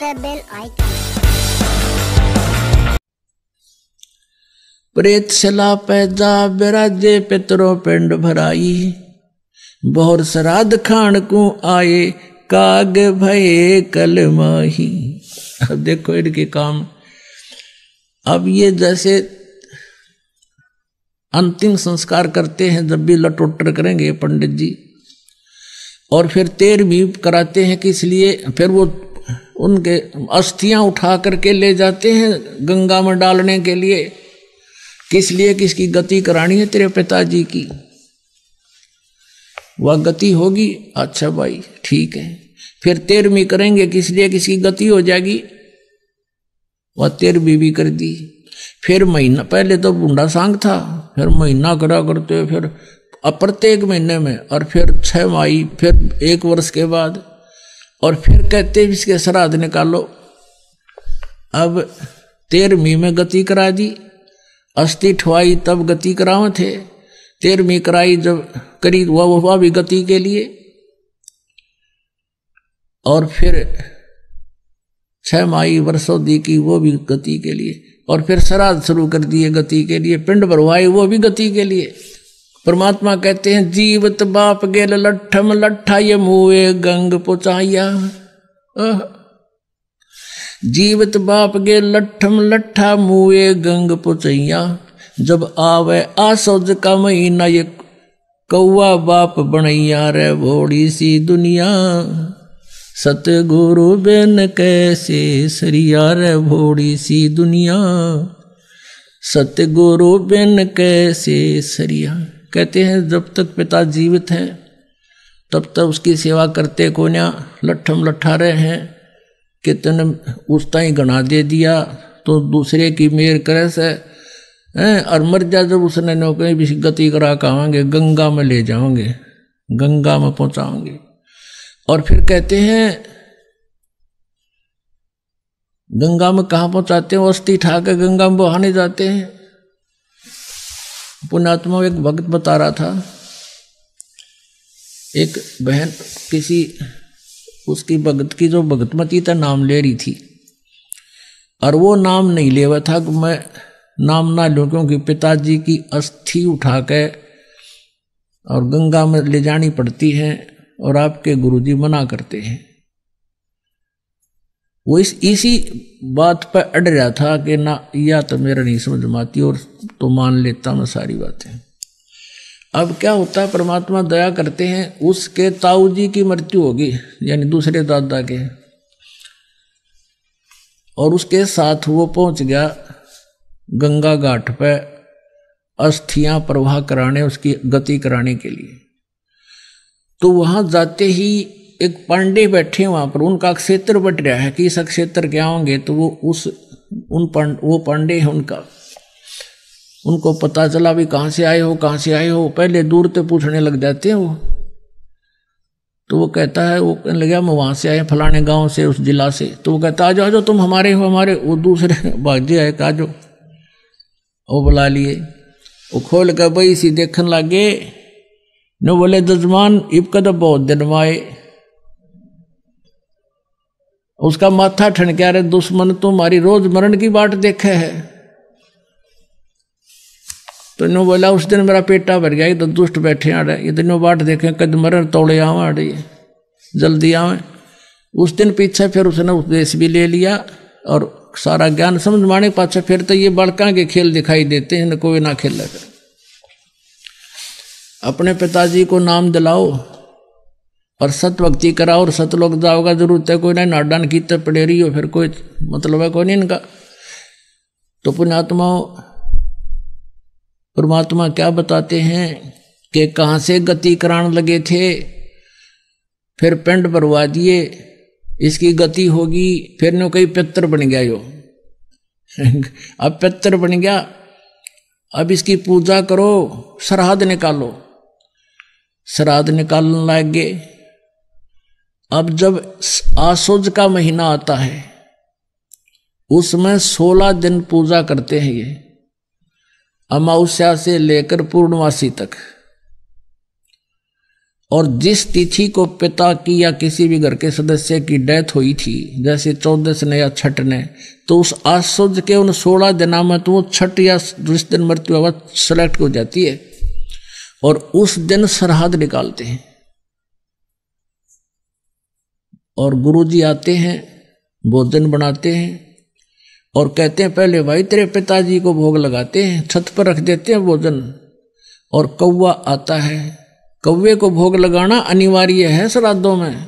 the bell icon. प्रेत सला पैदा बिराजे पितरों पिंड भराई, बहुर श्राद्ध खान को आए काग भये कल माही। अब देखो इनके काम। अब ये जैसे अंतिम संस्कार करते हैं, जब भी लटोटर करेंगे पंडित जी, और फिर 13वीं कराते हैं कि इसलिए फिर वो उनके अस्थियां उठा करके ले जाते हैं गंगा में डालने के लिए, किस लिए, किसकी गति करानी है तेरे पिताजी की, वह गति होगी। अच्छा भाई ठीक है, फिर 13वीं करेंगे किस लिए, किसकी गति हो जाएगी, वह 13वीं भी कर दी। फिर महीना, पहले तो बूंदा सांग था, फिर महीना करा करते, फिर प्रत्येक महीने में, और फिर 6 माही, फिर 1 वर्ष के बाद, और फिर कहते इसके श्राद्ध निकालो। अब 13वीं में गति करा दी, अस्थि ठवाई तब गति करावे थे, 13वीं कराई जब करी वह भी गति के लिए, और फिर 6 माही वर्षों दी की वो भी गति के लिए, और फिर श्राद्ध शुरू कर दिए गति के लिए, पिंड भरवाए वो भी गति के लिए। परमात्मा कहते हैं जीवत बाप गेल लट्ठम लट्ठा ये मुए गंग पुचाया। जीवत बाप गेल लट्ठम लट्ठा मुए गंग पुचैया, जब आवे आसोज का महीना ये कौआ बाप बनैया रे भोड़ी सी दुनिया। सतगुरु बिन कैसे सरिया रे भोड़ी सी दुनिया, सतगुरु बिन कैसे सरिया। कहते हैं जब तक पिता जीवित है तब तक उसकी सेवा करते को ना, लट्ठम लट्ठा रहे हैं कि तूने उस ताई गणा दे दिया तो दूसरे की मेर करे से हैं, और मर जा जब उसने नौकरी भी गति करा कहांगे, गंगा में ले जाओगे, गंगा में पहुंचाओगे। और फिर कहते हैं गंगा में कहाँ पहुंचाते हैं, अस्थि ठा के गंगा में बहाने जाते हैं। पुण्यात्मा एक भक्त बता रहा था, एक बहन किसी उसकी भगत की जो भगतमती था नाम ले रही थी, और वो नाम नहीं ले हुआ था कि मैं नाम ना लूं, क्योंकि पिताजी की अस्थि उठा के और गंगा में ले जानी पड़ती है, और आपके गुरुजी मना करते हैं। वो इसी बात पर अड़ रहा था कि ना, या तो मेरा नहीं समझ में आती, और तो मान लेता मैं सारी बातें। अब क्या होता है, परमात्मा दया करते हैं, उसके ताऊ जी की मृत्यु होगी, यानी दूसरे दादा के, और उसके साथ वो पहुंच गया गंगा घाट पे अस्थियां प्रवाह कराने, उसकी गति कराने के लिए। तो वहां जाते ही एक पांडे बैठे वहां पर, उनका क्षेत्र बट रहा है कि इस क्षेत्र के आओगे तो वो वो पांडे हैं उनका, उनको पता चला भी कहाँ से आए हो, कहाँ से आए हो, पहले दूर से पूछने लग जाते हैं वो। तो वो कहता है, वो कहने लगा मैं वहां से आए फलाने गांव से, उस जिला से। तो वो कहता आ जाओ तुम हमारे हो, हमारे। वो दूसरे भाग्य आए का जो वो बुला लिए, वो खोल कर भाई सी देखने लगे न, बोले जजमान इब कद बहुत दिन माए। उसका माथा ठनक्या रे, दुश्मन तुम्हारी रोज मरण की बाट देखे है। तो नो बोला उस दिन मेरा पेटा भर गया, ये तो दुष्ट बैठे आ रहे, ये दोनों बाट देखे कद मरण तोड़े आवा आ रही, जल्दी आवे। उस दिन पीछे फिर उसने उपदेश भी ले लिया और सारा ज्ञान समझ माने पाछे, फिर तो ये बालका के खेल दिखाई देते हैं, न कोई ना खेल कर। अपने पिताजी को नाम दिलाओ और सत भक्ति कराओ, और सतलोक जाओगा, जरूरत है कोई ना, नाडान की तब पड़े रही हो, फिर कोई मतलब है कोई नहीं इनका। तो पुण्यात्माओं, परमात्मा क्या बताते हैं कि कहाँ से गति कराने लगे थे, फिर पिंड भरवा दिए, इसकी गति होगी, फिर न कहीं पितर बन गया यो। अब पितर बन गया, अब इसकी पूजा करो, श्राद्ध निकालो। श्राद्ध निकालने लग गए। अब जब आसोज का महीना आता है, उसमें 16 दिन पूजा करते हैं ये, अमावस्या से लेकर पूर्णमासी तक। और जिस तिथि को पिता की या किसी भी घर के सदस्य की डेथ हुई थी, जैसे 14 ने या छठ ने, तो उस आसुद के उन 16 दिनों में तो वो छठ या जिस दिन मृत्यु अवस्था सेलेक्ट हो जाती है और उस दिन श्राद्ध निकालते हैं। और गुरुजी आते हैं, भोजन बनाते हैं और कहते हैं पहले भाई तेरे पिताजी को भोग लगाते हैं, छत पर रख देते हैं भोजन। और कौवा आता है, कौवे को भोग लगाना अनिवार्य है श्राद्धों में।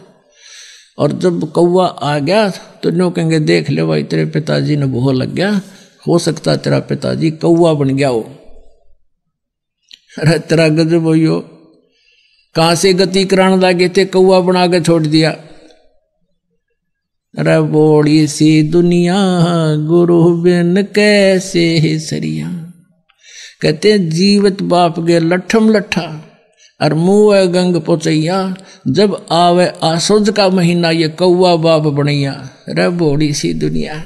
और जब कौवा आ गया तो नो कहेंगे देख ले भाई तेरे पिताजी ने भोग लग गया, हो सकता तेरा पिताजी कौवा बन गया हो। अरे तेरा गजब हो, कहां से गति कराने लगे थे, कौवा बना के छोड़ दिया। अरे बोड़ी सी दुनिया गुरु बिन कैसे है सरिया। कहते जीवत बाप गे लठम लठा और मुँह गंग पोचैया, जब आवे आसुद का महीना ये कौवा बाप बनैया। रे बोड़ी सी दुनिया।